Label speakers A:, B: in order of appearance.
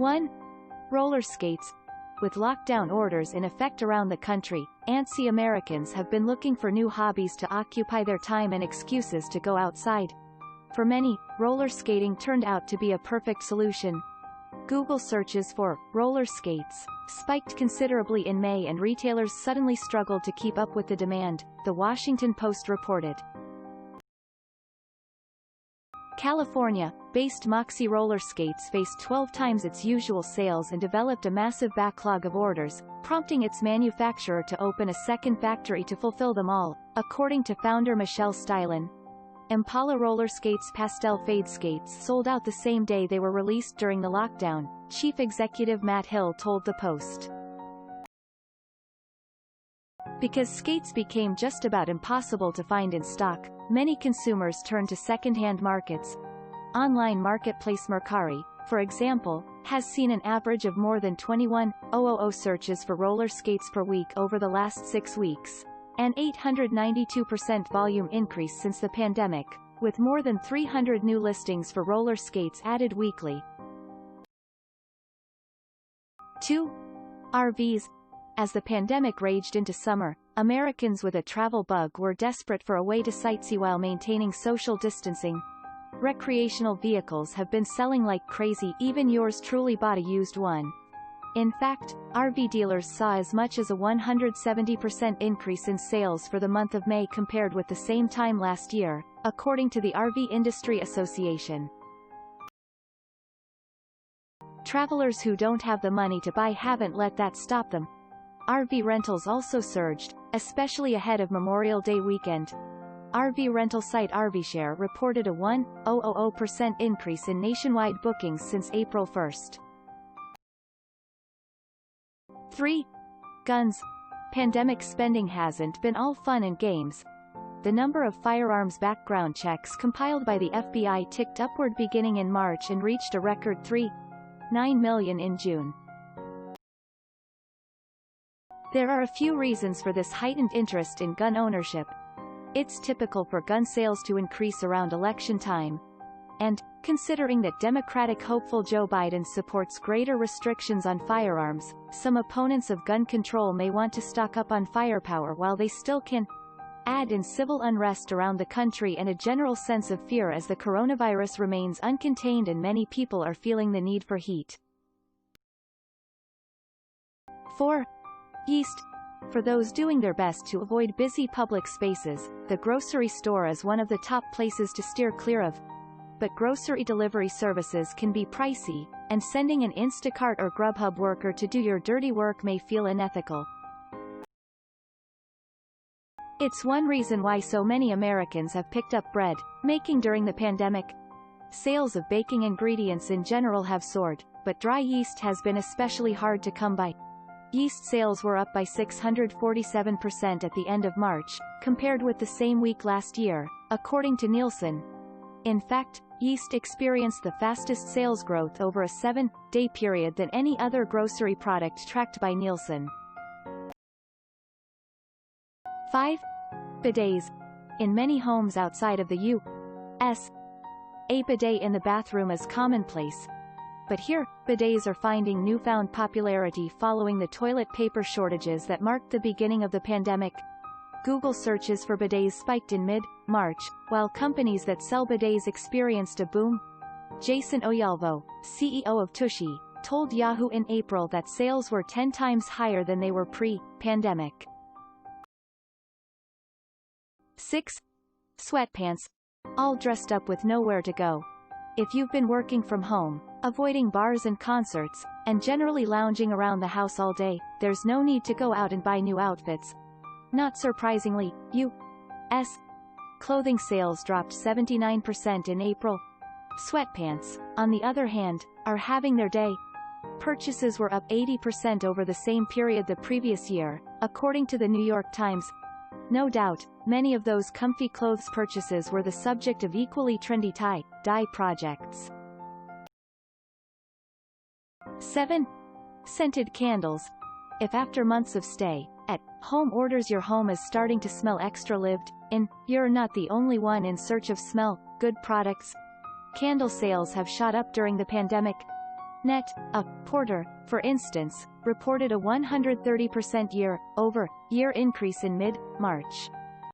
A: 1. Roller skates. With lockdown orders in effect around the country, antsy Americans have been looking for new hobbies to occupy their time and excuses to go outside. For many, roller skating turned out to be a perfect solution. Google searches for roller skates spiked considerably in May and retailers suddenly struggled to keep up with the demand, The Washington Post reported. California-based Moxi Roller Skates faced 12 times its usual sales and developed a massive backlog of orders, prompting its manufacturer to open a second factory to fulfill them all, according to founder Michelle Steilen. Impala Rollerskates pastel fade skates sold out the same day they were released during the lockdown, chief executive Matt Hill told the Post. Because skates became just about impossible to find in stock, many consumers turned to second-hand markets. Online marketplace Mercari, for example, has seen an average of more than 21,000 searches for roller skates per week over the last 6 weeks. An 892% volume increase since the pandemic, with more than 300 new listings for roller skates added weekly. 2. RVs. As the pandemic raged into summer, Americans with a travel bug were desperate for a way to sightsee while maintaining social distancing. Recreational vehicles have been selling like crazy, even yours truly bought a used one. In fact, RV dealers saw as much as a 170% increase in sales for the month of May compared with the same time last year, according to the RV Industry Association. Travelers who don't have the money to buy haven't let that stop them. RV rentals also surged, especially ahead of Memorial Day weekend. RV rental site RVshare reported a 1,000% increase in nationwide bookings since April 1. 3. Guns. Pandemic spending hasn't been all fun and games. The number of firearms background checks compiled by the FBI ticked upward beginning in March and reached a record 3.9 million in June. There are a few reasons for this heightened interest in gun ownership. It's typical for gun sales to increase around election time. And, considering that Democratic hopeful Joe Biden supports greater restrictions on firearms, some opponents of gun control may want to stock up on firepower while they still can. Add in civil unrest around the country and a general sense of fear as the coronavirus remains uncontained and many people are feeling the need for heat. 4. Yeast. For those doing their best to avoid busy public spaces, the grocery store is one of the top places to steer clear of. But grocery delivery services can be pricey, and sending an Instacart or Grubhub worker to do your dirty work may feel unethical. It's one reason why so many Americans have picked up bread making during the pandemic. Sales of baking ingredients in general have soared, but dry yeast has been especially hard to come by. Yeast sales were up by 647% at the end of March, compared with the same week last year, according to Nielsen. In fact, yeast experienced the fastest sales growth over a 7-day period than any other grocery product tracked by Nielsen. 5. Bidets. In many homes outside of the U.S., a bidet in the bathroom is commonplace. But here, bidets are finding newfound popularity following the toilet paper shortages that marked the beginning of the pandemic. Google searches for bidets spiked in mid-March, while companies that sell bidets experienced a boom. Jason Oyalvo, CEO of Tushy, told Yahoo in April that sales were 10 times higher than they were pre-pandemic. 6. Sweatpants. All dressed up with nowhere to go. If you've been working from home, avoiding bars and concerts, and generally lounging around the house all day, there's no need to go out and buy new outfits. Not surprisingly, U.S. clothing sales dropped 79% in April. Sweatpants, on the other hand, are having their day. Purchases were up 80% over the same period the previous year, according to the New York Times. No doubt, many of those comfy clothes purchases were the subject of equally trendy tie-dye projects. 7. Scented candles. If after months of stay-at-home orders your home is starting to smell extra lived in, you're not the only one in search of smell-good products. Candle sales have shot up during the pandemic. Net, a Porter, for instance, reported a 130% year-over-year increase in mid-March.